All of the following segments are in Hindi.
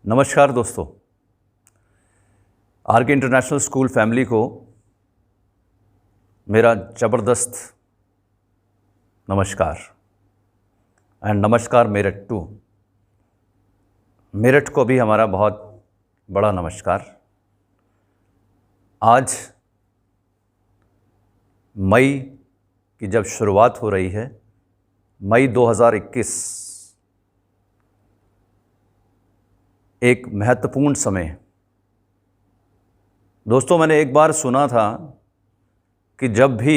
नमस्कार दोस्तों, आर के इंटरनेशनल स्कूल फैमिली को मेरा ज़बरदस्त नमस्कार एंड नमस्कार मेरठ टू। मेरठ को भी हमारा बहुत बड़ा नमस्कार। आज मई की जब शुरुआत हो रही है, मई 2021 एक महत्वपूर्ण समय। दोस्तों, मैंने एक बार सुना था कि जब भी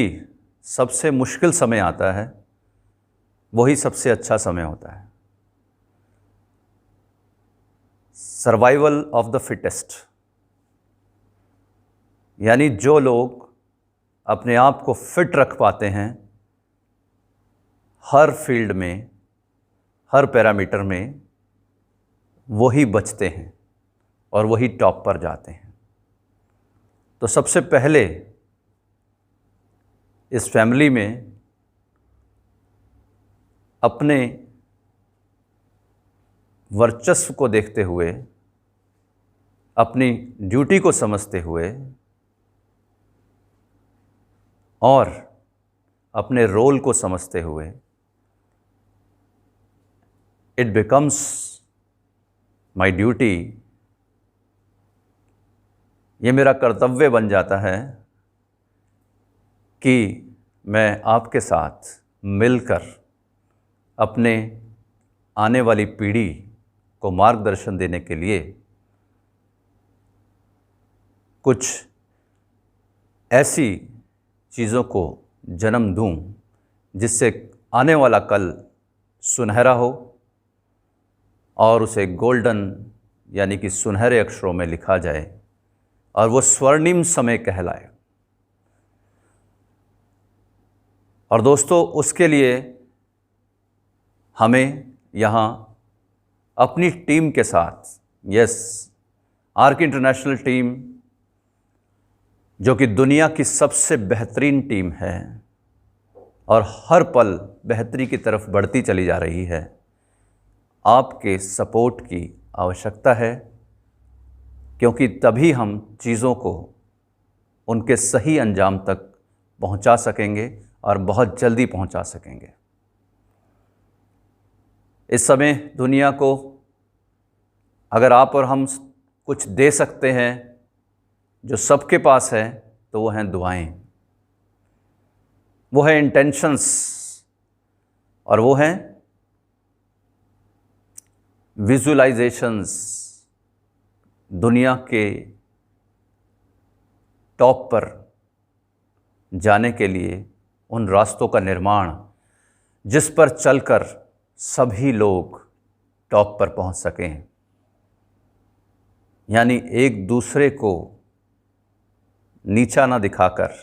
सबसे मुश्किल समय आता है वही सबसे अच्छा समय होता है। सर्वाइवल ऑफ द फिटेस्ट, यानी जो लोग अपने आप को फिट रख पाते हैं हर फील्ड में, हर पैरामीटर में, वही बचते हैं और वही टॉप पर जाते हैं। तो सबसे पहले इस फैमिली में अपने वर्चस्व को देखते हुए, अपनी ड्यूटी को समझते हुए और अपने रोल को समझते हुए, इट बिकम्स माई ड्यूटी, ये मेरा कर्तव्य बन जाता है कि मैं आपके साथ मिलकर अपने आने वाली पीढ़ी को मार्गदर्शन देने के लिए कुछ ऐसी चीज़ों को जन्म दूं जिससे आने वाला कल सुनहरा हो और उसे गोल्डन यानी कि सुनहरे अक्षरों में लिखा जाए और वो स्वर्णिम समय कहलाए। और दोस्तों, उसके लिए हमें यहाँ अपनी टीम के साथ, आर के इंटरनेशनल टीम जो कि दुनिया की सबसे बेहतरीन टीम है और हर पल बेहतरी की तरफ बढ़ती चली जा रही है, आपके सपोर्ट की आवश्यकता है, क्योंकि तभी हम चीज़ों को उनके सही अंजाम तक पहुंचा सकेंगे और बहुत जल्दी पहुंचा सकेंगे। इस समय दुनिया को अगर आप और हम कुछ दे सकते हैं जो सबके पास है, तो वो हैं दुआएं, वो है इंटेंशंस और वो हैं विजुअलाइजेशंस। दुनिया के टॉप पर जाने के लिए उन रास्तों का निर्माण जिस पर चलकर सभी लोग टॉप पर पहुंच सकें, यानी एक दूसरे को नीचा ना दिखाकर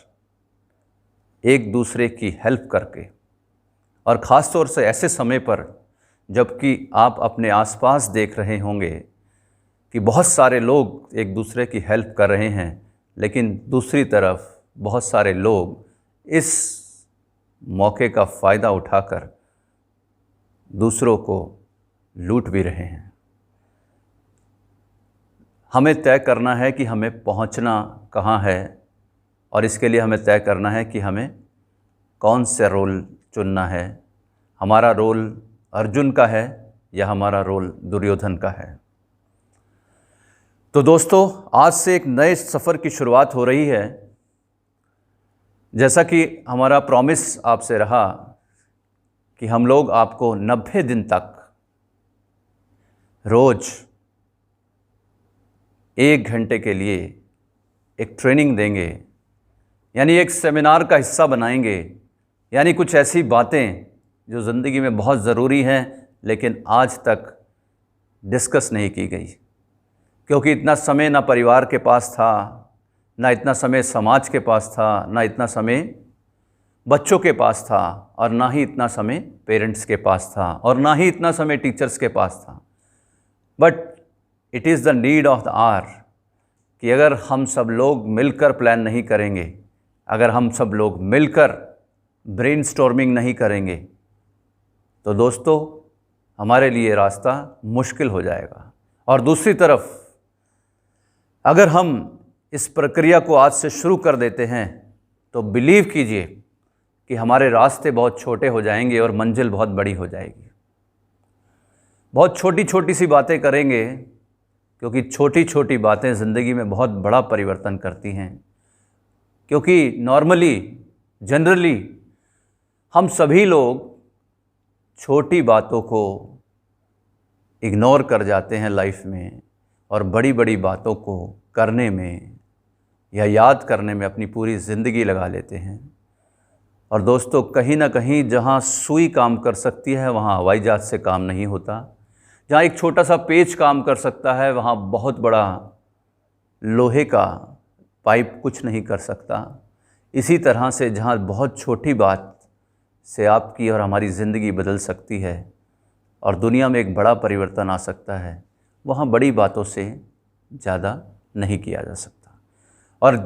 एक दूसरे की हेल्प करके, और ख़ास तौर से ऐसे समय पर जबकि आप अपने आसपास देख रहे होंगे कि बहुत सारे लोग एक दूसरे की हेल्प कर रहे हैं, लेकिन दूसरी तरफ बहुत सारे लोग इस मौके का फ़ायदा उठाकर दूसरों को लूट भी रहे हैं। हमें तय करना है कि हमें पहुंचना कहाँ है, और इसके लिए हमें तय करना है कि हमें कौन से रोल चुनना है। हमारा रोल अर्जुन का है या हमारा रोल दुर्योधन का है। तो दोस्तों, आज से एक नए सफ़र की शुरुआत हो रही है। जैसा कि हमारा प्रॉमिस आपसे रहा कि हम लोग आपको 90 दिन तक रोज़ 1 घंटे के लिए एक ट्रेनिंग देंगे, यानी एक सेमिनार का हिस्सा बनाएंगे, यानी कुछ ऐसी बातें जो ज़िंदगी में बहुत ज़रूरी हैं लेकिन आज तक डिस्कस नहीं की गई, क्योंकि इतना समय ना परिवार के पास था, ना इतना समय समाज के पास था, ना इतना समय बच्चों के पास था, और ना ही इतना समय पेरेंट्स के पास था, और ना ही इतना समय टीचर्स के पास था। But it is the need of the hour कि अगर हम सब लोग मिलकर प्लान नहीं करेंगे, अगर हम सब लोग मिलकर ब्रेनस्टॉर्मिंग नहीं करेंगे, तो दोस्तों हमारे लिए रास्ता मुश्किल हो जाएगा। और दूसरी तरफ अगर हम इस प्रक्रिया को आज से शुरू कर देते हैं तो बिलीव कीजिए कि हमारे रास्ते बहुत छोटे हो जाएंगे और मंजिल बहुत बड़ी हो जाएगी। बहुत छोटी छोटी सी बातें करेंगे, क्योंकि छोटी छोटी बातें ज़िंदगी में बहुत बड़ा परिवर्तन करती हैं। क्योंकि नॉर्मली जनरली हम सभी लोग छोटी बातों को इग्नोर कर जाते हैं लाइफ में, और बड़ी बड़ी बातों को करने में या याद करने में अपनी पूरी ज़िंदगी लगा लेते हैं। और दोस्तों, कहीं ना कहीं जहाँ सुई काम कर सकती है वहाँ हवाई जहाज़ से काम नहीं होता। जहाँ एक छोटा सा पेच काम कर सकता है वहाँ बहुत बड़ा लोहे का पाइप कुछ नहीं कर सकता। इसी तरह से जहाँ बहुत छोटी बात से आपकी और हमारी ज़िंदगी बदल सकती है और दुनिया में एक बड़ा परिवर्तन आ सकता है, वहाँ बड़ी बातों से ज़्यादा नहीं किया जा सकता। और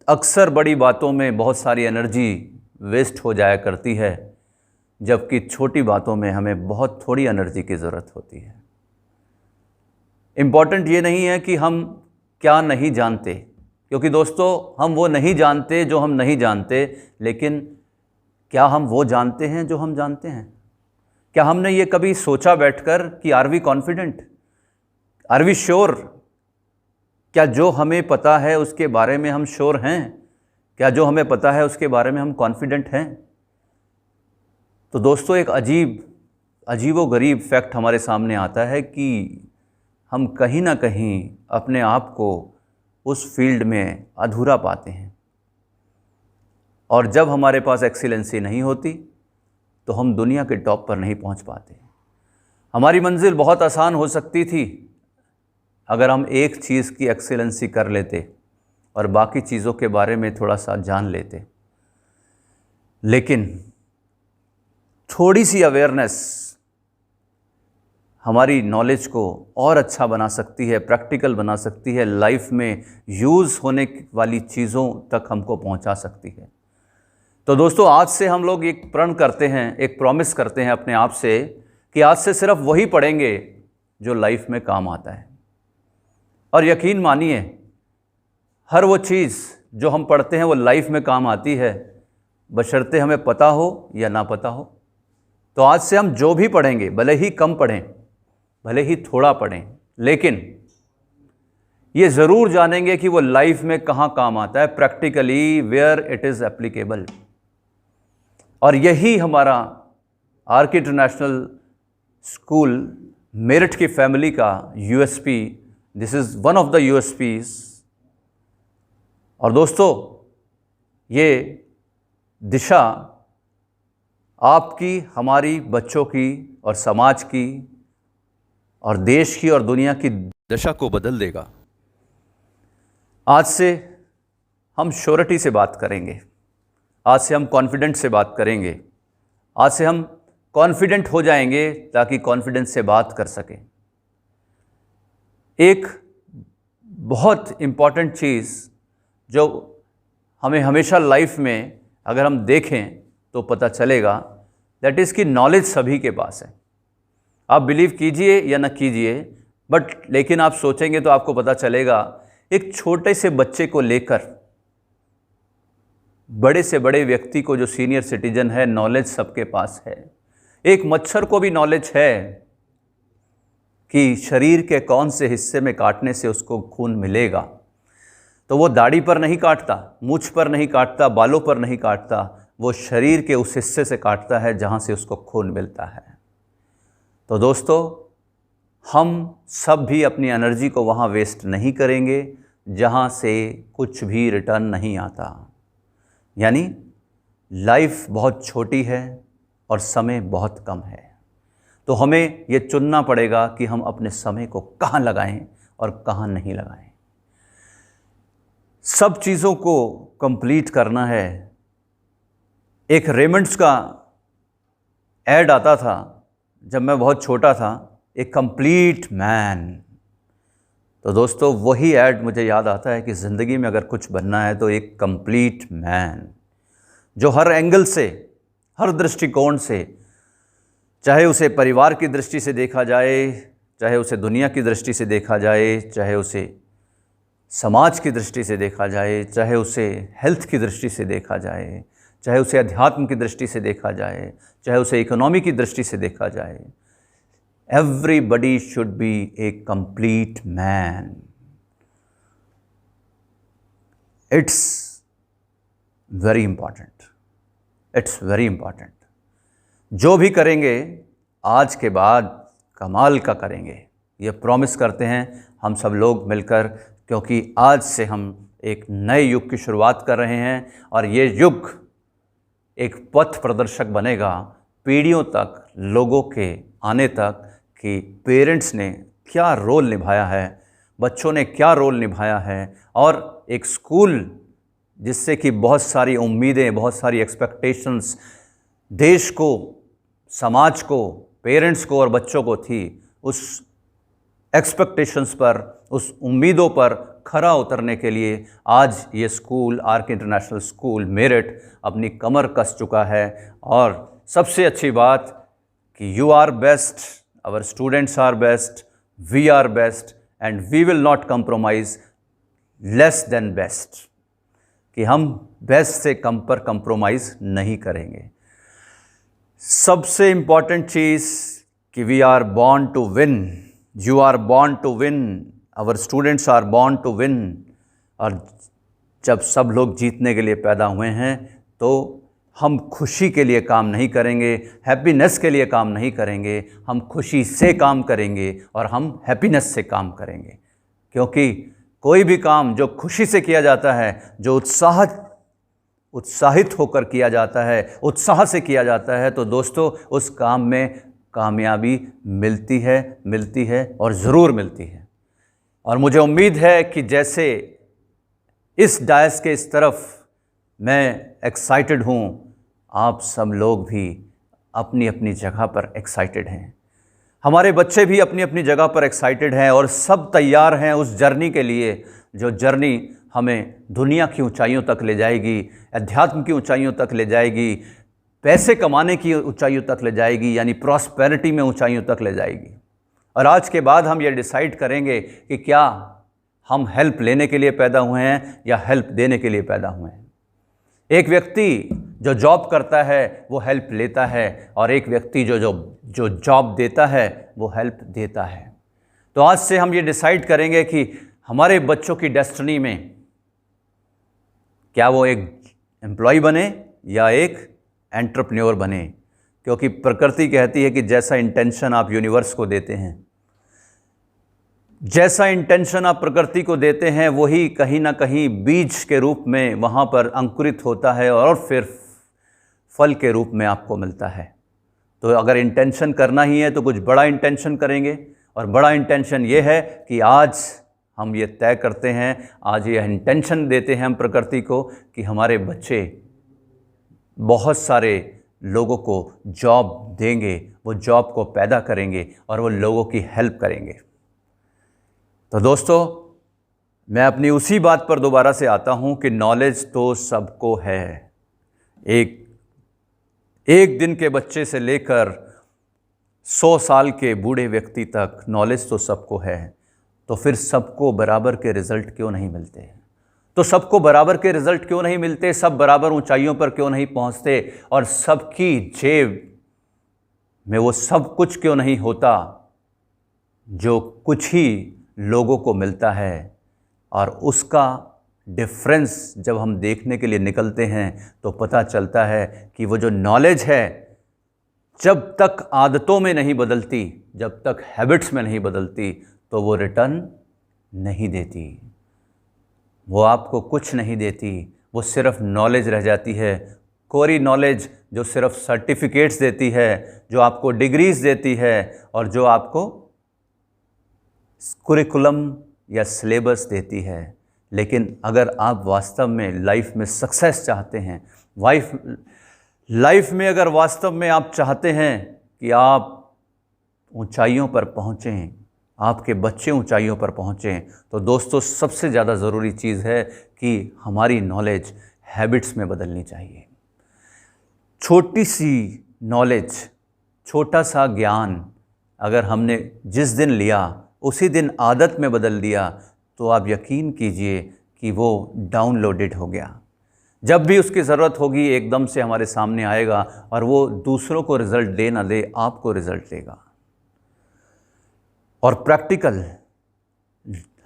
अक्सर बड़ी बातों में बहुत सारी एनर्जी वेस्ट हो जाया करती है, जबकि छोटी बातों में हमें बहुत थोड़ी एनर्जी की ज़रूरत होती है। इम्पॉर्टेंट ये नहीं है कि हम क्या नहीं जानते, क्योंकि दोस्तों हम वो नहीं जानते जो हम नहीं जानते, लेकिन क्या हम वो जानते हैं जो हम जानते हैं? क्या हमने ये कभी सोचा बैठकर कि are we confident, are we sure? क्या जो हमें पता है उसके बारे में हम श्योर हैं? क्या जो हमें पता है उसके बारे में हम कॉन्फिडेंट हैं? तो दोस्तों, एक अजीबो-गरीब फैक्ट हमारे सामने आता है कि हम कहीं ना कहीं अपने आप को उस फील्ड में अधूरा पाते हैं, और जब हमारे पास एक्सीलेंसी नहीं होती तो हम दुनिया के टॉप पर नहीं पहुंच पाते। हमारी मंजिल बहुत आसान हो सकती थी अगर हम एक चीज़ की एक्सीलेंसी कर लेते और बाकी चीज़ों के बारे में थोड़ा सा जान लेते, लेकिन थोड़ी सी अवेयरनेस हमारी नॉलेज को और अच्छा बना सकती है, प्रैक्टिकल बना सकती है, लाइफ में यूज़ होने वाली चीज़ों तक हमको पहुंचा सकती है। तो दोस्तों, आज से हम लोग एक प्रण करते हैं, एक प्रॉमिस करते हैं अपने आप से कि आज से सिर्फ वही पढ़ेंगे जो लाइफ में काम आता है। और यकीन मानिए, हर वो चीज़ जो हम पढ़ते हैं वो लाइफ में काम आती है, बशर्ते हमें पता हो या ना पता हो। तो आज से हम जो भी पढ़ेंगे, भले ही कम पढ़ें, भले ही थोड़ा पढ़ें, लेकिन ये ज़रूर जानेंगे कि वो लाइफ में कहाँ काम आता है, practically where it is applicable. और यही हमारा आर.के. इंटरनेशनल स्कूल मेरिट की फैमिली का USP, this is one of the USPs. और दोस्तों, ये दिशा आपकी, हमारी, बच्चों की और समाज की और देश की और दुनिया की दशा को बदल देगा। आज से हम श्योरिटी से बात करेंगे, आज से हम कॉन्फिडेंट से बात करेंगे, आज से हम कॉन्फिडेंट हो जाएंगे ताकि कॉन्फिडेंस से बात कर सकें। एक बहुत इम्पॉर्टेंट चीज़ जो हमें हमेशा लाइफ में अगर हम देखें तो पता चलेगा, दैट इज़ कि नॉलेज सभी के पास है। आप बिलीव कीजिए या ना कीजिए, बट लेकिन आप सोचेंगे तो आपको पता चलेगा, एक छोटे से बच्चे को लेकर बड़े से बड़े व्यक्ति को, जो सीनियर सिटीजन है, नॉलेज सबके पास है। एक मच्छर को भी नॉलेज है कि शरीर के कौन से हिस्से में काटने से उसको खून मिलेगा। तो वो दाढ़ी पर नहीं काटता, मूंछ पर नहीं काटता, बालों पर नहीं काटता, वो शरीर के उस हिस्से से काटता है जहाँ से उसको खून मिलता है। तो दोस्तों, हम सब भी अपनी एनर्जी को वहाँ वेस्ट नहीं करेंगे जहाँ से कुछ भी रिटर्न नहीं आता। यानी लाइफ बहुत छोटी है और समय बहुत कम है, तो हमें ये चुनना पड़ेगा कि हम अपने समय को कहाँ लगाएं और कहाँ नहीं लगाएं। सब चीज़ों को कंप्लीट करना है। एक रेमंड्स का ऐड आता था जब मैं बहुत छोटा था, ए कंप्लीट मैन। तो दोस्तों, वही ऐड मुझे याद आता है कि ज़िंदगी में अगर कुछ बनना है तो एक कंप्लीट मैन, जो हर एंगल से, हर दृष्टिकोण से, चाहे उसे परिवार की दृष्टि से देखा जाए, चाहे उसे दुनिया की दृष्टि से देखा जाए, चाहे उसे समाज की दृष्टि से देखा जाए, चाहे उसे हेल्थ की दृष्टि से देखा जाए, चाहे उसे अध्यात्म की दृष्टि से देखा जाए, चाहे उसे इकोनॉमी की दृष्टि से देखा जाए, everybody should be A complete man. It's very important, it's very important. जो भी करेंगे आज के बाद कमाल का करेंगे, ये प्रॉमिस करते हैं हम सब लोग मिलकर, क्योंकि आज से हम एक नए युग की शुरुआत कर रहे हैं और ये युग एक पथ प्रदर्शक बनेगा पीढ़ियों तक, लोगों के आने तक, कि पेरेंट्स ने क्या रोल निभाया है, बच्चों ने क्या रोल निभाया है, और एक स्कूल जिससे कि बहुत सारी उम्मीदें, बहुत सारी एक्सपेक्टेशंस देश को, समाज को, पेरेंट्स को और बच्चों को थी, उस एक्सपेक्टेशंस पर, उस उम्मीदों पर खरा उतरने के लिए आज ये school, arc international school Meerut, अपनी कमर कस चुका है। और सबसे अच्छी बात कि you are best, our students are best, we are best and we will not compromise less than best, कि हम बेस्ट से कम पर कंप्रोमाइज़ नहीं करेंगे। सबसे इम्पॉर्टेंट चीज़ कि we are born to win, you are born to win, our students are born to win. और जब सब लोग जीतने के लिए पैदा हुए हैं तो हम खुशी के लिए काम नहीं करेंगे, हैप्पीनेस के लिए काम नहीं करेंगे, हम खुशी से काम करेंगे और हम हैप्पीनेस से काम करेंगे। क्योंकि कोई भी काम जो खुशी से किया जाता है, जो उत्साहित होकर किया जाता है, उत्साह से किया जाता है, तो दोस्तों उस काम में कामयाबी मिलती है और ज़रूर मिलती है। और मुझे उम्मीद है कि जैसे इस डायस के इस तरफ मैं एक्साइटेड हूँ, आप सब लोग भी अपनी अपनी जगह पर एक्साइटेड हैं, हमारे बच्चे भी अपनी अपनी जगह पर एक्साइटेड हैं और सब तैयार हैं उस जर्नी के लिए, जो जर्नी हमें दुनिया की ऊंचाइयों तक ले जाएगी, अध्यात्म की ऊंचाइयों तक ले जाएगी, पैसे कमाने की ऊंचाइयों तक ले जाएगी, यानी प्रॉस्पेरिटी में ऊंचाइयों तक ले जाएगी। और आज के बाद हम ये डिसाइड करेंगे कि क्या हम हेल्प लेने के लिए पैदा हुए हैं या हेल्प देने के लिए पैदा हुए हैं। एक व्यक्ति जो जॉब करता है वो हेल्प लेता है, और एक व्यक्ति जो जॉब देता है वो हेल्प देता है। तो आज से हम ये डिसाइड करेंगे कि हमारे बच्चों की डेस्टिनी में क्या वो एक एम्प्लॉय बने या एक एंटरप्रेन्योर बने, क्योंकि प्रकृति कहती है कि जैसा इंटेंशन आप यूनिवर्स को देते हैं, जैसा इंटेंशन आप प्रकृति को देते हैं, वही कहीं ना कहीं बीज के रूप में वहाँ पर अंकुरित होता है और फिर फल के रूप में आपको मिलता है। तो अगर इंटेंशन करना ही है तो कुछ बड़ा इंटेंशन करेंगे, और बड़ा इंटेंशन ये है कि आज हम ये तय करते हैं, आज ये इंटेंशन देते हैं हम प्रकृति को कि हमारे बच्चे बहुत सारे लोगों को जॉब देंगे, वो जॉब को पैदा करेंगे और वो लोगों की हेल्प करेंगे। तो दोस्तों, मैं अपनी उसी बात पर दोबारा से आता हूँ कि नॉलेज तो सबको है। एक दिन के बच्चे से लेकर 100 साल के बूढ़े व्यक्ति तक नॉलेज तो सबको है। तो फिर सबको बराबर के रिज़ल्ट क्यों नहीं मिलते? तो सबको बराबर के रिज़ल्ट क्यों नहीं मिलते? सब बराबर ऊंचाइयों पर क्यों नहीं पहुंचते? और सबकी जेब में वो सब कुछ क्यों नहीं होता जो कुछ ही लोगों को मिलता है? और उसका डिफरेंस जब हम देखने के लिए निकलते हैं तो पता चलता है कि वो जो नॉलेज है, जब तक आदतों में नहीं बदलती, जब तक हैबिट्स में नहीं बदलती, तो वो रिटर्न नहीं देती, वो आपको कुछ नहीं देती। वो सिर्फ नॉलेज रह जाती है, कोरी नॉलेज जो सिर्फ सर्टिफिकेट्स देती है, जो आपको डिग्रीज देती है और जो आपको कुरिकुलम या सिलेबस देती है। लेकिन अगर आप वास्तव में लाइफ में सक्सेस चाहते हैं, लाइफ में अगर वास्तव में आप चाहते हैं कि आप ऊंचाइयों पर पहुँचें, आपके बच्चे ऊंचाइयों पर पहुँचें, तो दोस्तों सबसे ज़्यादा ज़रूरी चीज़ है कि हमारी नॉलेज हैबिट्स में बदलनी चाहिए। छोटी सी नॉलेज, छोटा सा ज्ञान अगर हमने जिस दिन लिया उसी दिन आदत में बदल दिया तो आप यकीन कीजिए कि वो डाउनलोडेड हो गया। जब भी उसकी ज़रूरत होगी एकदम से हमारे सामने आएगा और वो दूसरों को रिज़ल्ट दे ना दे, आपको रिज़ल्ट देगा। और प्रैक्टिकल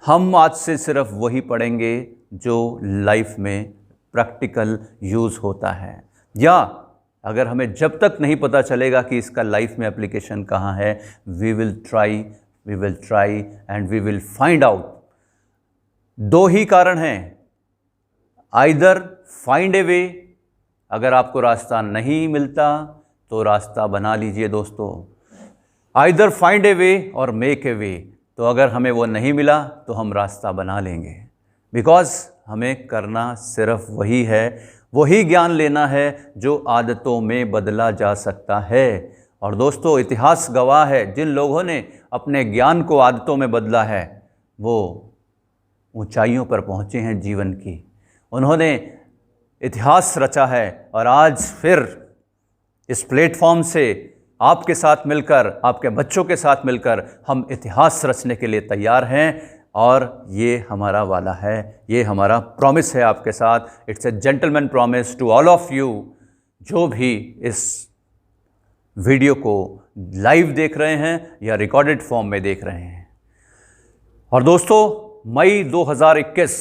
हम आज से सिर्फ वही पढ़ेंगे जो लाइफ में प्रैक्टिकल यूज़ होता है, या अगर हमें जब तक नहीं पता चलेगा कि इसका लाइफ में एप्लीकेशन कहाँ है, we will try and we will find out. दो ही कारण हैं, आइदर फाइंड ए वे, अगर आपको रास्ता नहीं मिलता तो रास्ता बना लीजिए दोस्तों। आइदर फाइंड ए वे और मेक ए वे, तो अगर हमें वो नहीं मिला तो हम रास्ता बना लेंगे, बिकॉज हमें करना सिर्फ वही है, वही ज्ञान लेना है जो आदतों में बदला जा सकता है। और दोस्तों इतिहास गवाह है, जिन लोगों ने अपने ज्ञान को आदतों में बदला है वो ऊंचाइयों पर पहुँचे हैं जीवन की, उन्होंने इतिहास रचा है। और आज फिर इस प्लेटफॉर्म से आपके साथ मिलकर, आपके बच्चों के साथ मिलकर हम इतिहास रचने के लिए तैयार हैं, और ये हमारा वाला है, ये हमारा प्रॉमिस है आपके साथ। It's a gentleman promise to all of you जो भी इस वीडियो को लाइव देख रहे हैं या रिकॉर्डेड फॉर्म में देख रहे हैं। और दोस्तों मई 2021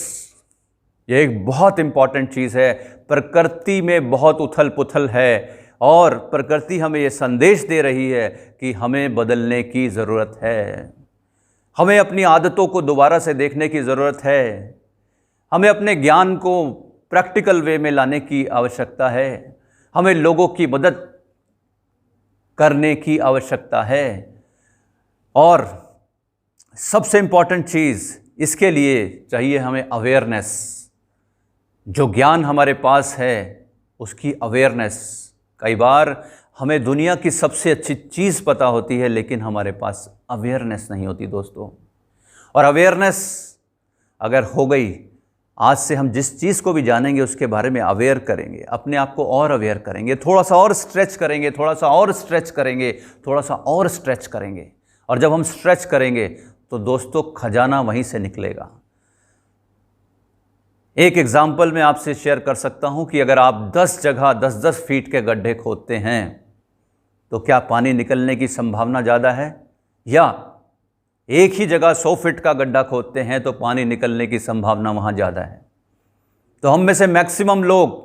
ये एक बहुत इम्पॉर्टेंट चीज़ है। प्रकृति में बहुत उथल पुथल है और प्रकृति हमें ये संदेश दे रही है कि हमें बदलने की ज़रूरत है, हमें अपनी आदतों को दोबारा से देखने की ज़रूरत है, हमें अपने ज्ञान को प्रैक्टिकल वे में लाने की आवश्यकता है, हमें लोगों की मदद करने की आवश्यकता है। और सबसे इम्पॉर्टेंट चीज़ इसके लिए चाहिए हमें अवेयरनेस। जो ज्ञान हमारे पास है उसकी अवेयरनेस। कई बार हमें दुनिया की सबसे अच्छी चीज़ पता होती है लेकिन हमारे पास अवेयरनेस नहीं होती दोस्तों। और अवेयरनेस अगर हो गई, आज से हम जिस चीज़ को भी जानेंगे उसके बारे में अवेयर करेंगे, अपने आप को और अवेयर करेंगे, थोड़ा सा और स्ट्रेच करेंगे, थोड़ा सा और स्ट्रेच करेंगे, थोड़ा सा और स्ट्रेच करेंगे। और जब हम स्ट्रेच करेंगे तो दोस्तों खजाना वहीं से निकलेगा। एक एग्जाम्पल मैं आपसे शेयर कर सकता हूं कि अगर आप 10 जगह 10-10 फीट के गड्ढे खोदते हैं तो क्या पानी निकलने की संभावना ज़्यादा है, या एक ही जगह 100 फीट का गड्ढा खोदते हैं तो पानी निकलने की संभावना वहाँ ज़्यादा है। तो हम में से मैक्सिमम लोग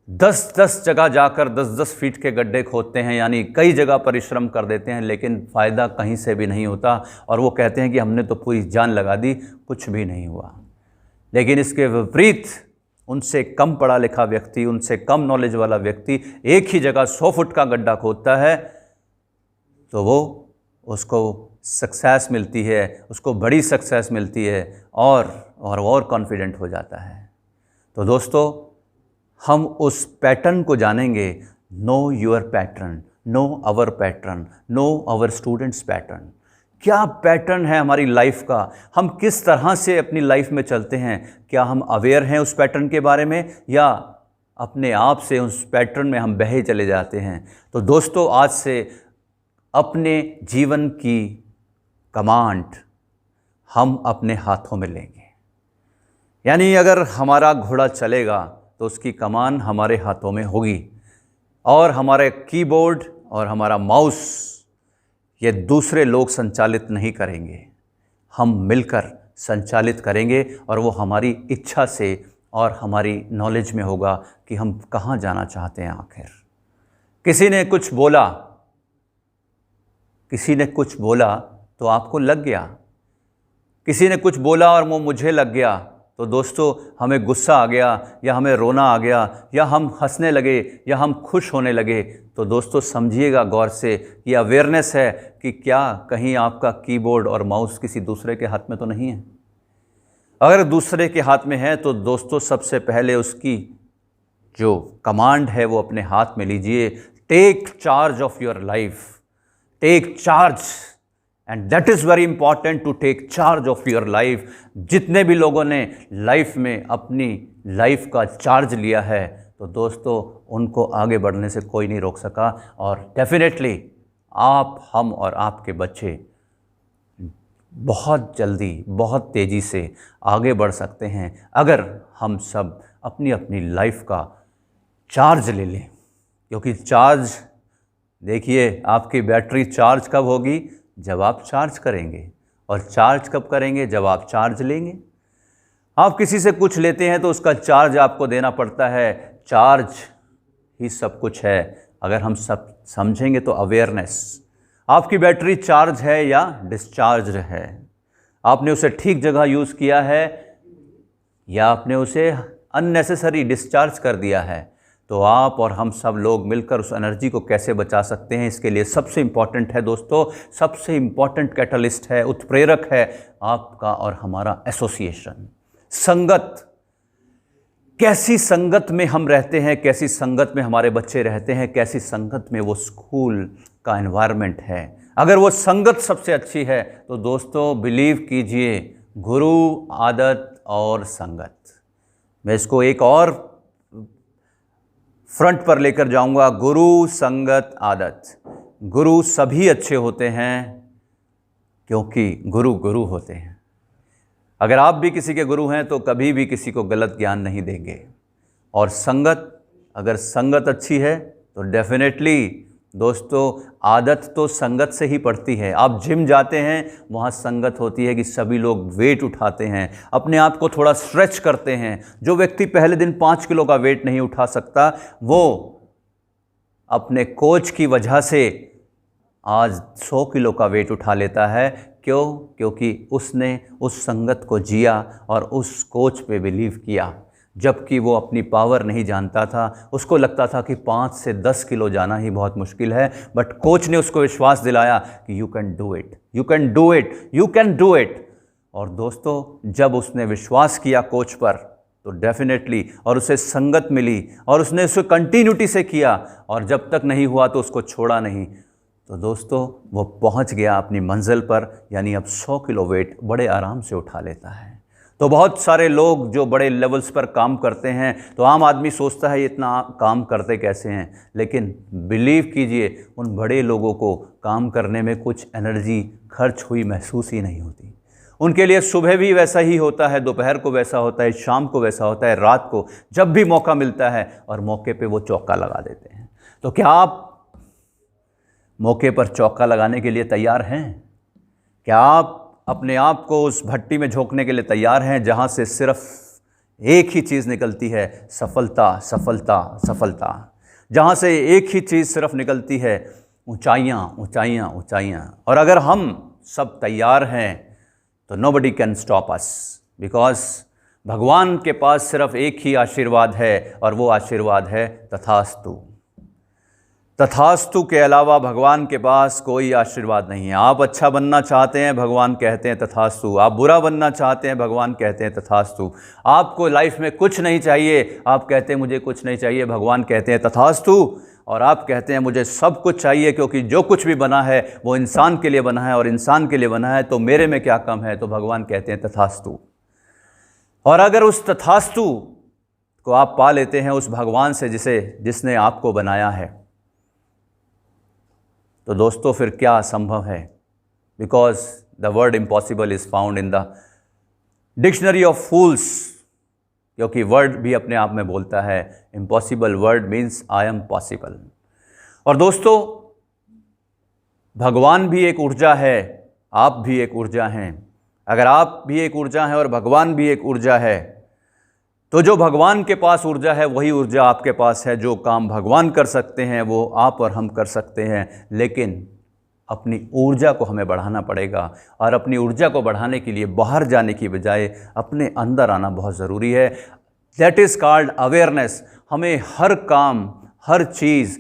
10-10 जगह जाकर 10-10 फीट के गड्ढे खोदते हैं, यानी कई जगह परिश्रम कर देते हैं लेकिन फ़ायदा कहीं से भी नहीं होता। और वो कहते हैं कि हमने तो पूरी जान लगा दी, कुछ भी नहीं हुआ। लेकिन इसके विपरीत उनसे कम पढ़ा लिखा व्यक्ति, उनसे कम नॉलेज वाला व्यक्ति एक ही जगह 100 फुट का गड्ढा खोदता है तो वो उसको सक्सेस मिलती है, उसको बड़ी सक्सेस मिलती है और कॉन्फिडेंट हो जाता है। तो दोस्तों हम उस पैटर्न को जानेंगे। Know your pattern, know our pattern, know our students pattern. क्या पैटर्न है हमारी लाइफ का, हम किस तरह से अपनी लाइफ में चलते हैं, क्या हम अवेयर हैं उस पैटर्न के बारे में, या अपने आप से उस पैटर्न में हम बहे चले जाते हैं। तो दोस्तों आज से अपने जीवन की कमांड हम अपने हाथों में लेंगे। यानी अगर हमारा घोड़ा चलेगा तो उसकी कमान हमारे हाथों में होगी, और हमारे कीबोर्ड और हमारा माउस ये दूसरे लोग संचालित नहीं करेंगे, हम मिलकर संचालित करेंगे। और वो हमारी इच्छा से और हमारी नॉलेज में होगा कि हम कहाँ जाना चाहते हैं आखिर। किसी ने कुछ बोला तो आपको लग गया, किसी ने कुछ बोला और वो मुझे लग गया, तो दोस्तों हमें गुस्सा आ गया, या हमें रोना आ गया, या हम हंसने लगे, या हम खुश होने लगे, तो दोस्तों समझिएगा गौर से, ये अवेयरनेस है कि क्या कहीं आपका कीबोर्ड और माउस किसी दूसरे के हाथ में तो नहीं है। अगर दूसरे के हाथ में है तो दोस्तों सबसे पहले उसकी जो कमांड है वो अपने हाथ में लीजिए। Take charge of your life, take charge, and that is very important to take charge of your life. जितने भी लोगों ने लाइफ में अपनी लाइफ का चार्ज लिया है तो दोस्तों उनको आगे बढ़ने से कोई नहीं रोक सका, और डेफिनेटली आप, हम और आपके बच्चे बहुत जल्दी, बहुत तेज़ी से आगे बढ़ सकते हैं अगर हम सब अपनी अपनी लाइफ का चार्ज ले लें। क्योंकि चार्ज, देखिए, आपकी बैटरी चार्ज कब होगी? जब आप चार्ज करेंगे। और चार्ज कब करेंगे? जब आप चार्ज लेंगे। आप किसी से कुछ लेते हैं तो उसका चार्ज आपको देना पड़ता है। चार्ज ही सब कुछ है। अगर हम सब समझेंगे तो अवेयरनेस, आपकी बैटरी चार्ज है या डिस्चार्ज है, आपने उसे ठीक जगह यूज़ किया है या आपने उसे अननेसेसरी डिस्चार्ज कर दिया है, तो आप और हम सब लोग मिलकर उस एनर्जी को कैसे बचा सकते हैं, इसके लिए सबसे इम्पॉर्टेंट है दोस्तों, सबसे इम्पॉर्टेंट कैटलिस्ट है, उत्प्रेरक है आपका और हमारा एसोसिएशन, संगत। कैसी संगत में हम रहते हैं, कैसी संगत में हमारे बच्चे रहते हैं, कैसी संगत में वो स्कूल का एनवायरनमेंट है। अगर वो संगत सबसे अच्छी है तो दोस्तों बिलीव कीजिए, गुरु, आदत और संगत, मैं इसको एक और फ्रंट पर लेकर जाऊंगा। गुरु, संगत, आदत। गुरु सभी अच्छे होते हैं क्योंकि गुरु गुरु होते हैं। अगर आप भी किसी के गुरु हैं तो कभी भी किसी को गलत ज्ञान नहीं देंगे। और संगत, अगर संगत अच्छी है तो डेफिनेटली दोस्तों आदत तो संगत से ही पड़ती है। आप जिम जाते हैं, वहाँ संगत होती है कि सभी लोग वेट उठाते हैं, अपने आप को थोड़ा स्ट्रेच करते हैं। जो व्यक्ति पहले दिन 5 किलो का वेट नहीं उठा सकता, वो अपने कोच की वजह से आज 100 किलो का वेट उठा लेता है। क्यों? क्योंकि उसने उस संगत को जिया और उस कोच पे बिलीव किया, जबकि वो अपनी पावर नहीं जानता था। उसको लगता था कि 5 से 10 किलो जाना ही बहुत मुश्किल है, बट कोच ने उसको विश्वास दिलाया कि you can do it, you can do it, you can do it. और दोस्तों जब उसने विश्वास किया कोच पर तो डेफिनेटली, और उसे संगत मिली और उसने उसे कंटिन्यूटी से किया, और जब तक नहीं हुआ तो उसको छोड़ा नहीं, तो दोस्तों वो पहुंच गया अपनी मंजिल पर। यानी अब 100 किलो वेट बड़े आराम से उठा लेता है। तो बहुत सारे लोग जो बड़े लेवल्स पर काम करते हैं, तो आम आदमी सोचता है ये इतना काम करते कैसे हैं, लेकिन बिलीव कीजिए उन बड़े लोगों को काम करने में कुछ एनर्जी खर्च हुई महसूस ही नहीं होती। उनके लिए सुबह भी वैसा ही होता है, दोपहर को वैसा होता है, शाम को वैसा होता है, रात को, जब भी मौका मिलता है, और मौके पे वो चौका लगा देते हैं। तो क्या आप मौके पर चौका लगाने के लिए तैयार हैं? क्या आप अपने आप को उस भट्टी में झोंकने के लिए तैयार हैं जहां से सिर्फ एक ही चीज़ निकलती है, सफलता, सफलता, सफलता, जहां से एक ही चीज़ सिर्फ निकलती है, ऊंचाइयां, ऊंचाइयां, ऊंचाइयां। और अगर हम सब तैयार हैं तो nobody can stop us, because भगवान के पास सिर्फ एक ही आशीर्वाद है, और वो आशीर्वाद है तथास्तु। तथास्तु के अलावा भगवान के पास कोई आशीर्वाद नहीं है। आप अच्छा बनना चाहते हैं, भगवान कहते हैं तथास्तु। आप बुरा बनना चाहते हैं, भगवान कहते हैं तथास्तु। आपको लाइफ में कुछ नहीं चाहिए, आप कहते हैं मुझे कुछ नहीं चाहिए, भगवान कहते हैं तथास्तु। और आप कहते हैं मुझे सब कुछ चाहिए, क्योंकि जो कुछ भी बना है वो इंसान के लिए बना है और इंसान के लिए बना है, तो मेरे में क्या कम है, तो भगवान कहते हैं तथास्तु। और अगर उस तथास्तु को आप पा लेते हैं उस भगवान से जिसने आपको बनाया है, तो दोस्तों फिर क्या असंभव है? Because the word impossible is found in the dictionary of fools, क्योंकि वर्ड भी अपने आप में बोलता है impossible word means I am possible. और दोस्तों भगवान भी एक ऊर्जा है, आप भी एक ऊर्जा हैं। अगर आप भी एक ऊर्जा हैं और भगवान भी एक ऊर्जा है, तो जो भगवान के पास ऊर्जा है वही ऊर्जा आपके पास है। जो काम भगवान कर सकते हैं वो आप और हम कर सकते हैं, लेकिन अपनी ऊर्जा को हमें बढ़ाना पड़ेगा। और अपनी ऊर्जा को बढ़ाने के लिए बाहर जाने की बजाय अपने अंदर आना बहुत ज़रूरी है। That is called awareness. हमें हर काम, हर चीज़,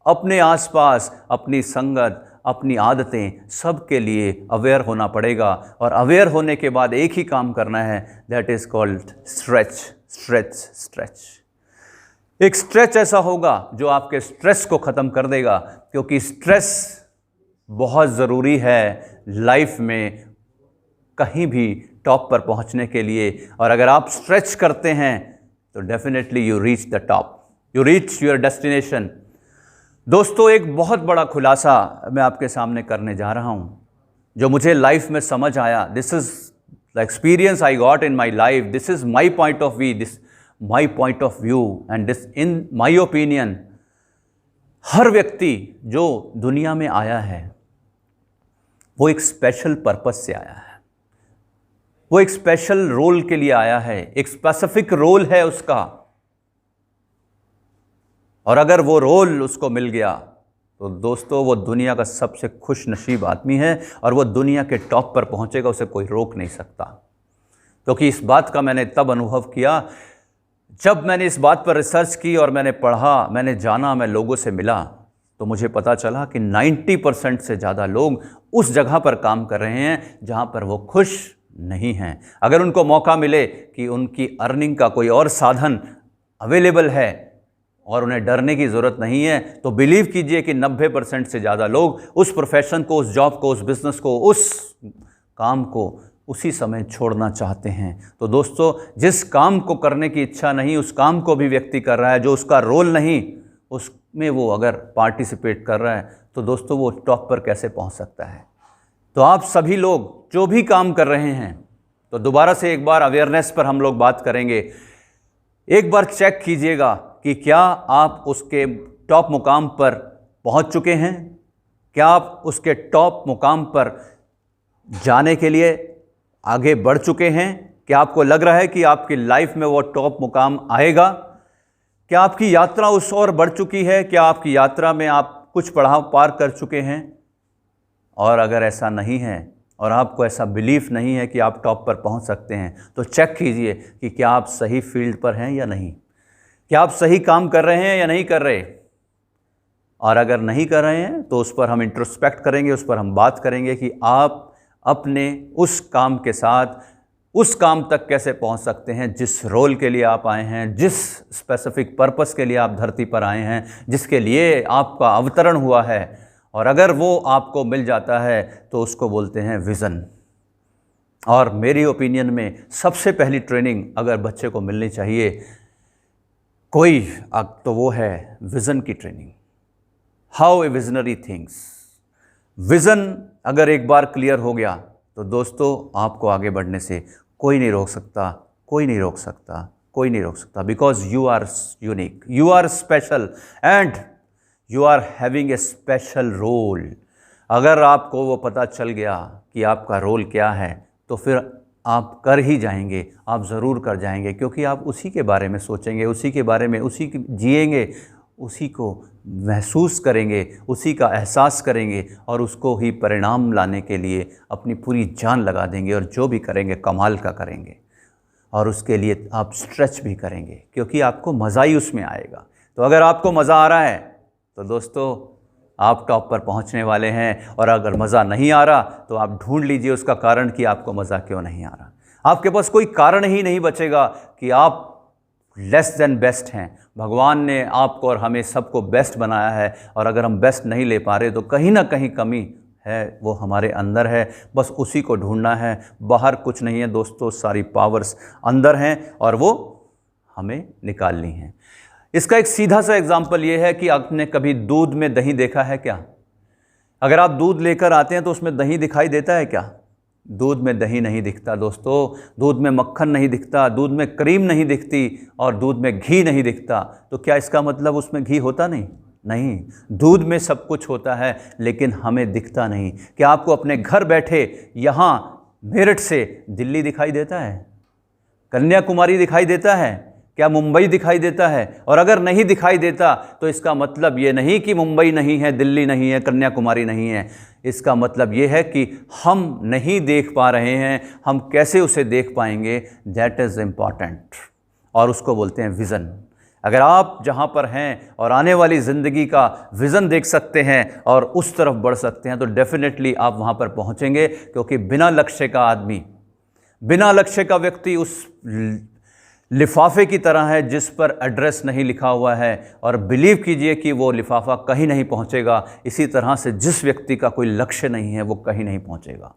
अपने आसपास, अपनी संगत, अपनी आदतें, सब के लिए अवेयर होना पड़ेगा। और अवेयर होने के बाद एक ही काम करना है, that is called stretch, stretch, stretch. एक स्ट्रेच ऐसा होगा जो आपके स्ट्रेस को ख़त्म कर देगा, क्योंकि स्ट्रेस बहुत ज़रूरी है लाइफ में कहीं भी टॉप पर पहुंचने के लिए। और अगर आप स्ट्रेच करते हैं तो definitely you reach the top, you reach your destination. दोस्तों, एक बहुत बड़ा खुलासा मैं आपके सामने करने जा रहा हूँ जो मुझे लाइफ में समझ आया। This is the experience I got in my life, this is my point of view, this my point of view and this in my opinion. हर व्यक्ति जो दुनिया में आया है वो एक स्पेशल पर्पस से आया है, वो एक स्पेशल रोल के लिए आया है, एक स्पेसिफिक रोल है उसका। और अगर वो रोल उसको मिल गया तो दोस्तों वो दुनिया का सबसे खुश नसीब आदमी है और वो दुनिया के टॉप पर पहुंचेगा, उसे कोई रोक नहीं सकता। क्योंकि इस बात का मैंने तब अनुभव किया जब मैंने इस बात पर रिसर्च की और मैंने पढ़ा, मैंने जाना, मैं लोगों से मिला, तो मुझे पता चला कि 90% से ज़्यादा लोग उस जगह पर काम कर रहे हैं जहाँ पर वो खुश नहीं हैं। अगर उनको मौका मिले कि उनकी अर्निंग का कोई और साधन अवेलेबल है और उन्हें डरने की ज़रूरत नहीं है, तो बिलीव कीजिए कि 90% से ज़्यादा लोग उस प्रोफेशन को, उस जॉब को, उस बिज़नेस को, उस काम को उसी समय छोड़ना चाहते हैं। तो दोस्तों, जिस काम को करने की इच्छा नहीं उस काम को भी व्यक्ति कर रहा है, जो उसका रोल नहीं उसमें वो अगर पार्टिसिपेट कर रहा है, तो दोस्तों वो टॉप पर कैसे पहुंच सकता है। तो आप सभी लोग जो भी काम कर रहे हैं, तो दोबारा से एक बार अवेयरनेस पर हम लोग बात करेंगे। एक बार चेक कीजिएगा कि क्या आप उसके टॉप मुकाम पर पहुंच चुके हैं, क्या आप उसके टॉप मुकाम पर जाने के लिए आगे बढ़ चुके हैं, क्या आपको लग रहा है कि आपकी लाइफ में वो टॉप मुकाम आएगा, क्या आपकी यात्रा उस ओर बढ़ चुकी है, क्या आपकी यात्रा में आप कुछ पड़ाव पार कर चुके हैं। और अगर ऐसा नहीं है और आपको ऐसा बिलीफ नहीं है कि आप टॉप पर पहुंच सकते हैं, तो चेक कीजिए कि क्या आप सही फील्ड पर हैं या नहीं, क्या आप सही काम कर रहे हैं या नहीं कर रहे। और अगर नहीं कर रहे हैं तो उस पर हम इंट्रोस्पेक्ट करेंगे, उस पर हम बात करेंगे कि आप अपने उस काम के साथ उस काम तक कैसे पहुंच सकते हैं जिस रोल के लिए आप आए हैं, जिस स्पेसिफिक पर्पस के लिए आप धरती पर आए हैं, जिसके लिए आपका अवतरण हुआ है। और अगर वो आपको मिल जाता है तो उसको बोलते हैं विज़न। और मेरी ओपिनियन में सबसे पहली ट्रेनिंग अगर बच्चे को मिलनी चाहिए कोई, तो वो है विज़न की training. How a visionary things. Vision अगर एक बार क्लियर हो गया तो दोस्तों आपको आगे बढ़ने से कोई नहीं रोक सकता, कोई नहीं रोक सकता, कोई नहीं रोक सकता। Because you are unique, you are special and you are having a special role. अगर आपको वो पता चल गया कि आपका रोल क्या है तो फिर आप कर ही जाएंगे, आप ज़रूर कर जाएंगे, क्योंकि आप उसी के बारे में सोचेंगे, उसी के बारे में उसी जिएंगे, उसी को महसूस करेंगे, उसी का एहसास करेंगे और उसको ही परिणाम लाने के लिए अपनी पूरी जान लगा देंगे और जो भी करेंगे कमाल का करेंगे। और उसके लिए आप स्ट्रेच भी करेंगे क्योंकि आपको मज़ा ही उसमें आएगा। तो अगर आपको मज़ा आ रहा है तो दोस्तों आप टॉप पर पहुंचने वाले हैं। और अगर मज़ा नहीं आ रहा तो आप ढूंढ लीजिए उसका कारण कि आपको मज़ा क्यों नहीं आ रहा। आपके पास कोई कारण ही नहीं बचेगा कि आप लेस देन बेस्ट हैं। भगवान ने आपको और हमें सबको बेस्ट बनाया है और अगर हम बेस्ट नहीं ले पा रहे तो कहीं ना कहीं कमी है, वो हमारे अंदर है, बस उसी को ढूंढना है। बाहर कुछ नहीं है दोस्तों, सारी पावर्स अंदर हैं और वो हमें निकालनी है। इसका एक सीधा सा एग्जाम्पल ये है कि आपने कभी दूध में दही देखा है क्या? अगर आप दूध लेकर आते हैं तो उसमें दही दिखाई देता है क्या? दूध में दही नहीं दिखता दोस्तों, दूध में मक्खन नहीं दिखता, दूध में क्रीम नहीं दिखती और दूध में घी नहीं दिखता। तो क्या इसका मतलब उसमें घी होता नहीं? नहीं, दूध में सब कुछ होता है लेकिन हमें दिखता नहीं। क्या आपको अपने घर बैठे यहाँ मेरठ से दिल्ली दिखाई देता है? कन्याकुमारी दिखाई देता है? क्या मुंबई दिखाई देता है? और अगर नहीं दिखाई देता तो इसका मतलब ये नहीं कि मुंबई नहीं है, दिल्ली नहीं है, कन्याकुमारी नहीं है। इसका मतलब ये है कि हम नहीं देख पा रहे हैं, हम कैसे उसे देख पाएंगे, दैट इज़ इम्पॉर्टेंट। और उसको बोलते हैं विज़न। अगर आप जहाँ पर हैं और आने वाली ज़िंदगी का विज़न देख सकते हैं और उस तरफ बढ़ सकते हैं तो डेफिनेटली आप वहाँ पर पहुँचेंगे। क्योंकि बिना लक्ष्य का आदमी, बिना लक्ष्य का व्यक्ति उस लिफाफे की तरह है जिस पर एड्रेस नहीं लिखा हुआ है और बिलीव कीजिए कि वो लिफाफा कहीं नहीं पहुंचेगा। इसी तरह से जिस व्यक्ति का कोई लक्ष्य नहीं है वो कहीं नहीं पहुंचेगा।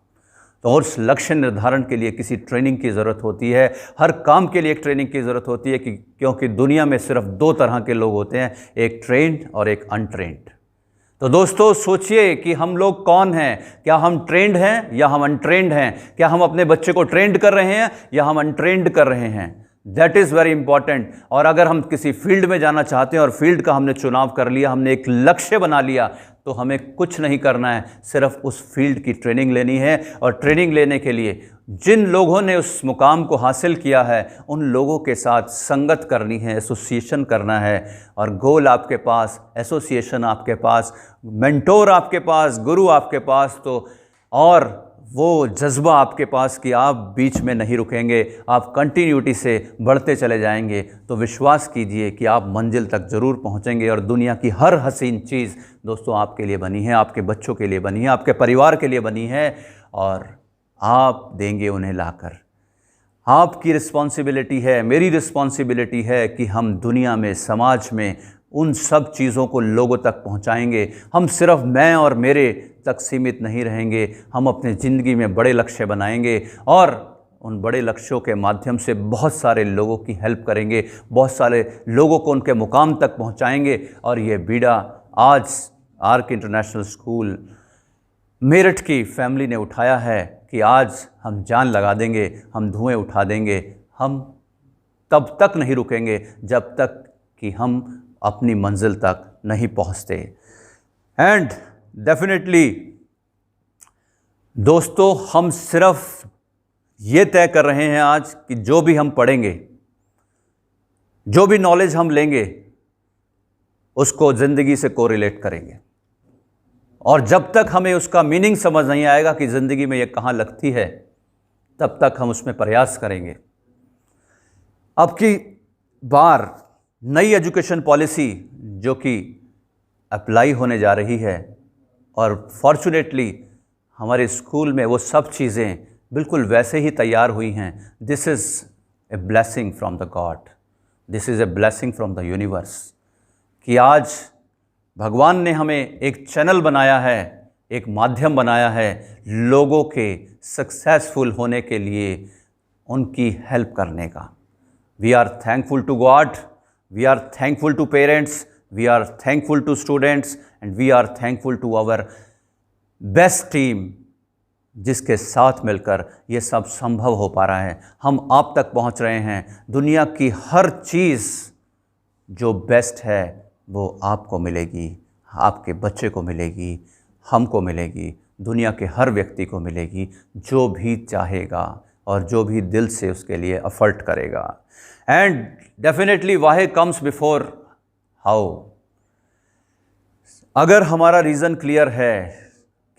तो और उस लक्ष्य निर्धारण के लिए किसी ट्रेनिंग की ज़रूरत होती है। हर काम के लिए एक ट्रेनिंग की ज़रूरत होती है क्योंकि दुनिया में सिर्फ दो तरह के लोग होते हैं, एक ट्रेंड और एक अनट्रेंड। तो दोस्तों सोचिए कि हम लोग कौन हैं, क्या हम ट्रेंड हैं या हम अनट्रेंड हैं, क्या हम अपने बच्चे को ट्रेंड कर रहे हैं या हम अनट्रेंड कर रहे हैं। That is very important. और अगर हम किसी फील्ड में जाना चाहते हैं और फील्ड का हमने चुनाव कर लिया, हमने एक लक्ष्य बना लिया, तो हमें कुछ नहीं करना है, सिर्फ उस फील्ड की ट्रेनिंग लेनी है। और ट्रेनिंग लेने के लिए जिन लोगों ने उस मुकाम को हासिल किया है उन लोगों के साथ संगत करनी है, एसोसिएशन करना है। और गोल आपके पास, एसोसिएशन आपके पास, मेंटोर आपके पास, गुरु आपके पास, तो और वो जज्बा आपके पास कि आप बीच में नहीं रुकेंगे, आप कंटिन्यूटी से बढ़ते चले जाएंगे, तो विश्वास कीजिए कि आप मंजिल तक ज़रूर पहुंचेंगे। और दुनिया की हर हसीन चीज़ दोस्तों आपके लिए बनी है, आपके बच्चों के लिए बनी है, आपके परिवार के लिए बनी है, और आप देंगे उन्हें लाकर। आपकी रिस्पॉन्सिबिलिटी है, मेरी रिस्पॉन्सिबिलिटी है कि हम दुनिया में, समाज में उन सब चीज़ों को लोगों तक पहुंचाएंगे। हम सिर्फ मैं और मेरे तक सीमित नहीं रहेंगे, हम अपनी ज़िंदगी में बड़े लक्ष्य बनाएंगे और उन बड़े लक्ष्यों के माध्यम से बहुत सारे लोगों की हेल्प करेंगे, बहुत सारे लोगों को उनके मुकाम तक पहुंचाएंगे। और ये बीड़ा आज आर्क इंटरनेशनल स्कूल मेरठ की फैमिली ने उठाया है कि आज हम जान लगा देंगे, हम धुएं उठा देंगे। हम तब तक नहीं रुकेंगे जब तक कि हम अपनी मंजिल तक नहीं पहुंचते। एंड डेफिनेटली दोस्तों, हम सिर्फ ये तय कर रहे हैं आज कि जो भी हम पढ़ेंगे, जो भी नॉलेज हम लेंगे, उसको ज़िंदगी से कोरिलेट करेंगे। और जब तक हमें उसका मीनिंग समझ नहीं आएगा कि ज़िंदगी में ये कहाँ लगती है, तब तक हम उसमें प्रयास करेंगे। अब की बार नई एजुकेशन पॉलिसी जो कि अप्लाई होने जा रही है, और फॉर्चुनेटली हमारे स्कूल में वो सब चीज़ें बिल्कुल वैसे ही तैयार हुई हैं। This is a blessing from the God, this is a blessing from the universe, कि आज भगवान ने हमें एक चैनल बनाया है, एक माध्यम बनाया है लोगों के सक्सेसफुल होने के लिए, उनकी हेल्प करने का। We are thankful to God, we are thankful to parents, we are thankful to students, and we are thankful to our best team, जिसके साथ मिलकर ये सब संभव हो पा रहा है। हम आप तक पहुंच रहे हैं। दुनिया की हर चीज़ जो बेस्ट है वो आपको मिलेगी, आपके बच्चे को मिलेगी, हमको मिलेगी, दुनिया के हर व्यक्ति को मिलेगी जो भी चाहेगा और जो भी दिल से उसके लिए एफर्ट करेगा। And definitely why comes before how. अगर हमारा रीज़न क्लियर है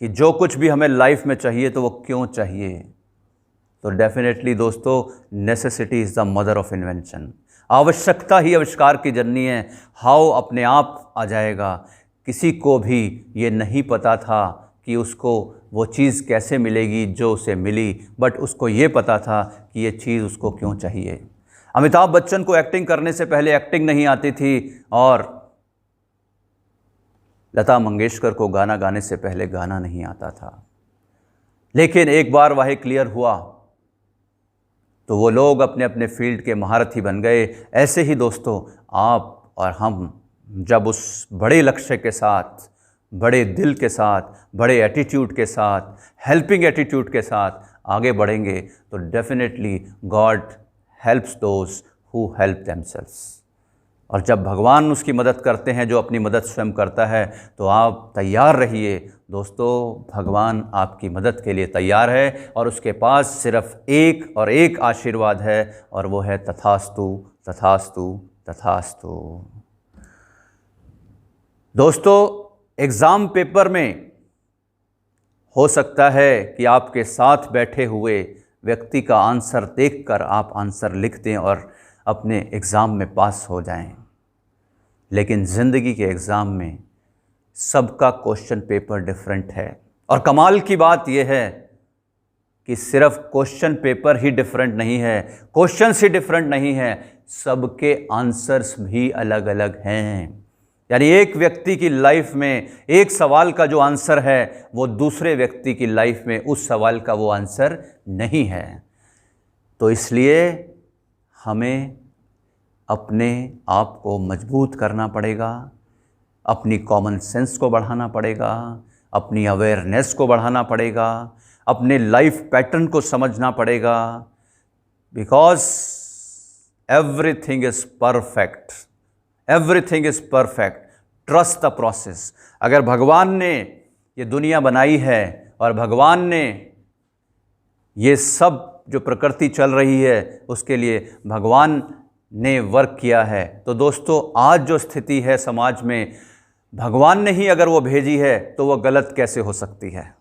कि जो कुछ भी हमें लाइफ में चाहिए तो वो क्यों चाहिए, तो डेफिनेटली दोस्तों, necessity is the mother of invention. आवश्यकता ही आविष्कार की जननी है। हाउ अपने आप आ जाएगा। किसी को भी ये नहीं पता था कि उसको वो चीज़ कैसे मिलेगी जो उसे मिली, बट उसको ये पता था कि ये चीज़ उसको क्यों चाहिए। अमिताभ बच्चन को एक्टिंग करने से पहले एक्टिंग नहीं आती थी, और लता मंगेशकर को गाना गाने से पहले गाना नहीं आता था। लेकिन एक बार वह क्लियर हुआ तो वो लोग अपने अपने फील्ड के महारथी बन गए। ऐसे ही दोस्तों, आप और हम जब उस बड़े लक्ष्य के साथ, बड़े दिल के साथ, बड़े एटीट्यूड के साथ, हेल्पिंग एटीट्यूड के साथ आगे बढ़ेंगे, तो definitely God helps those who help themselves. और जब भगवान उसकी मदद करते हैं जो अपनी मदद स्वयं करता है, तो आप तैयार रहिए दोस्तों, भगवान आपकी मदद के लिए तैयार है। और उसके पास सिर्फ एक और एक आशीर्वाद है, और वो है तथास्तु, तथास्तु, तथास्तु। दोस्तों, एग्ज़ाम पेपर में हो सकता है कि आपके साथ बैठे हुए व्यक्ति का आंसर देखकर आप आंसर लिख दें और अपने एग्ज़ाम में पास हो जाएं। लेकिन ज़िंदगी के एग्ज़ाम में सबका क्वेश्चन पेपर डिफरेंट है। और कमाल की बात यह है कि सिर्फ क्वेश्चन पेपर ही डिफरेंट नहीं है, क्वेश्चंस ही डिफरेंट नहीं है, सबके आंसर्स भी अलग अलग हैं। यानी एक व्यक्ति की लाइफ में एक सवाल का जो आंसर है, वो दूसरे व्यक्ति की लाइफ में उस सवाल का वो आंसर नहीं है। तो इसलिए हमें अपने आप को मजबूत करना पड़ेगा, अपनी कॉमन सेंस को बढ़ाना पड़ेगा, अपनी अवेयरनेस को बढ़ाना पड़ेगा, अपने लाइफ पैटर्न को समझना पड़ेगा, because everything is perfect, everything is perfect, trust the process. अगर भगवान ने ये दुनिया बनाई है और भगवान ने ये सब जो प्रकृति चल रही है उसके लिए भगवान ने वर्क किया है, तो दोस्तों आज जो स्थिति है समाज में, भगवान ने ही अगर वो भेजी है तो वो गलत कैसे हो सकती है।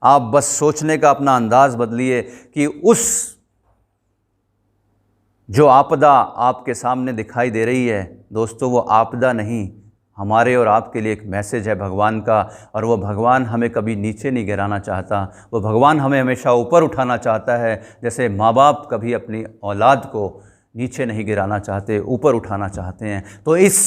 आप बस सोचने का अपना अंदाज बदलिए कि उस जो आपदा आपके सामने दिखाई दे रही है दोस्तों, वो आपदा नहीं, हमारे और आपके लिए एक मैसेज है भगवान का। और वो भगवान हमें कभी नीचे नहीं गिराना चाहता, वो भगवान हमें हमेशा ऊपर उठाना चाहता है। जैसे माँ बाप कभी अपनी औलाद को नीचे नहीं गिराना चाहते, ऊपर उठाना चाहते हैं। तो इस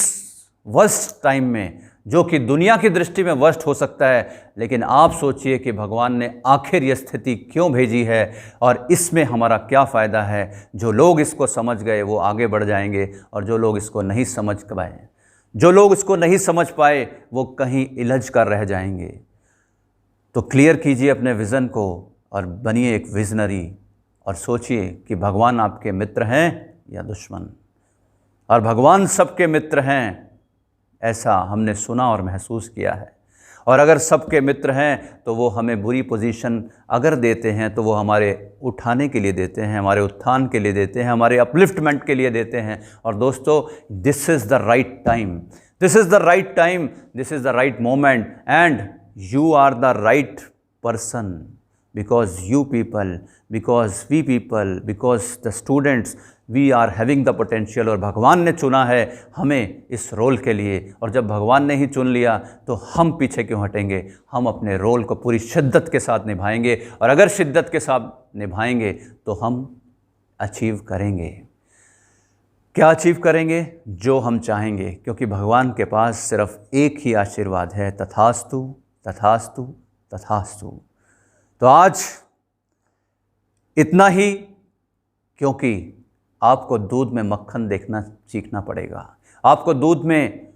वर्स्ट टाइम में, जो कि दुनिया की दृष्टि में वर्स्ट हो सकता है, लेकिन आप सोचिए कि भगवान ने आखिर ये स्थिति क्यों भेजी है और इसमें हमारा क्या फ़ायदा है। जो लोग इसको समझ गए वो आगे बढ़ जाएंगे, और जो लोग इसको नहीं समझ पाए, जो लोग इसको नहीं समझ पाए वो कहीं इलझ कर रह जाएंगे। तो क्लियर कीजिए अपने विज़न को और बनिए एक विजनरी, और सोचिए कि भगवान आपके मित्र हैं या दुश्मन। और भगवान सबके मित्र हैं, ऐसा हमने सुना और महसूस किया है। और अगर सबके मित्र हैं तो वो हमें बुरी पोजीशन अगर देते हैं तो वो हमारे उठाने के लिए देते हैं, हमारे उत्थान के लिए देते हैं, हमारे अपलिफ्टमेंट के लिए देते हैं। और दोस्तों, this is the right time, this is the right time, this is the right moment, and you are the right person, because you people, because we people, because the students, we are having the potential। और भगवान ने चुना है हमें इस रोल के लिए, और जब भगवान ने ही चुन लिया तो हम पीछे क्यों हटेंगे। हम अपने रोल को पूरी शिद्दत के साथ निभाएंगे, और अगर शिद्दत के साथ निभाएंगे तो हम अचीव करेंगे। क्या अचीव करेंगे? जो हम चाहेंगे, क्योंकि भगवान के पास सिर्फ एक ही आशीर्वाद है, तथास्तु तथास्तु तथास्तु। तो आज इतना ही, क्योंकि आपको दूध में मक्खन देखना सीखना पड़ेगा, आपको दूध में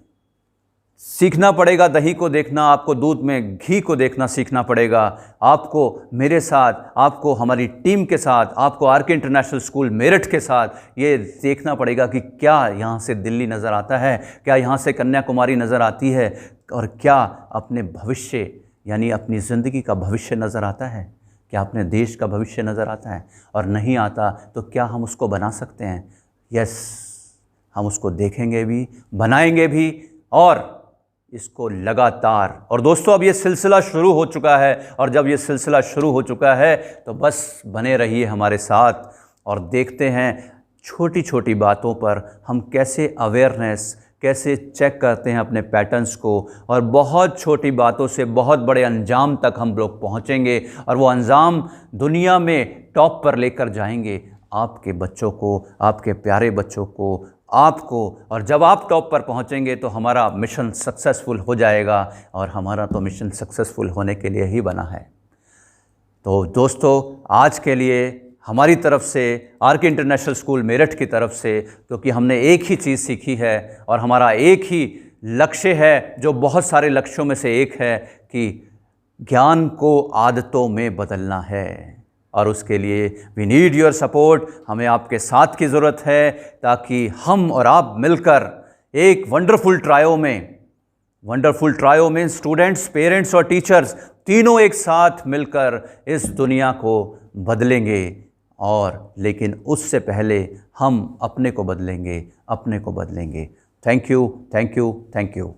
सीखना पड़ेगा दही को देखना, आपको दूध में घी को देखना सीखना पड़ेगा। आपको मेरे साथ, आपको हमारी टीम के साथ, आपको आर के इंटरनेशनल स्कूल मेरठ के साथ ये देखना पड़ेगा कि क्या यहाँ से दिल्ली नज़र आता है, क्या यहाँ से कन्याकुमारी नज़र आती है, और क्या अपने भविष्य यानी अपनी ज़िंदगी का भविष्य नज़र आता है, क्या अपने देश का भविष्य नज़र आता है। और नहीं आता तो क्या हम उसको बना सकते हैं? यस, हम उसको देखेंगे भी, बनाएंगे भी, और इसको लगातार। और दोस्तों, अब ये सिलसिला शुरू हो चुका है, और जब ये सिलसिला शुरू हो चुका है तो बस बने रहिए हमारे साथ, और देखते हैं छोटी छोटी बातों पर हम कैसे अवेयरनेस, कैसे चेक करते हैं अपने पैटर्न्स को, और बहुत छोटी बातों से बहुत बड़े अंजाम तक हम लोग पहुंचेंगे, और वो अंजाम दुनिया में टॉप पर लेकर जाएंगे आपके बच्चों को, आपके प्यारे बच्चों को, आपको। और जब आप टॉप पर पहुंचेंगे तो हमारा मिशन सक्सेसफुल हो जाएगा, और हमारा तो मिशन सक्सेसफुल होने के लिए ही बना है। तो दोस्तों, आज के लिए हमारी तरफ से, आर के इंटरनेशनल स्कूल मेरठ की तरफ से, क्योंकि हमने एक ही चीज़ सीखी है और हमारा एक ही लक्ष्य है, जो बहुत सारे लक्ष्यों में से एक है, कि ज्ञान को आदतों में बदलना है। और उसके लिए वी नीड योर सपोर्ट, हमें आपके साथ की ज़रूरत है, ताकि हम और आप मिलकर एक वंडरफुल ट्रायो में स्टूडेंट्स, पेरेंट्स और टीचर्स तीनों एक साथ मिलकर इस दुनिया को बदलेंगे। और लेकिन उससे पहले हम अपने को बदलेंगे, अपने को बदलेंगे। Thank you, thank you, thank you.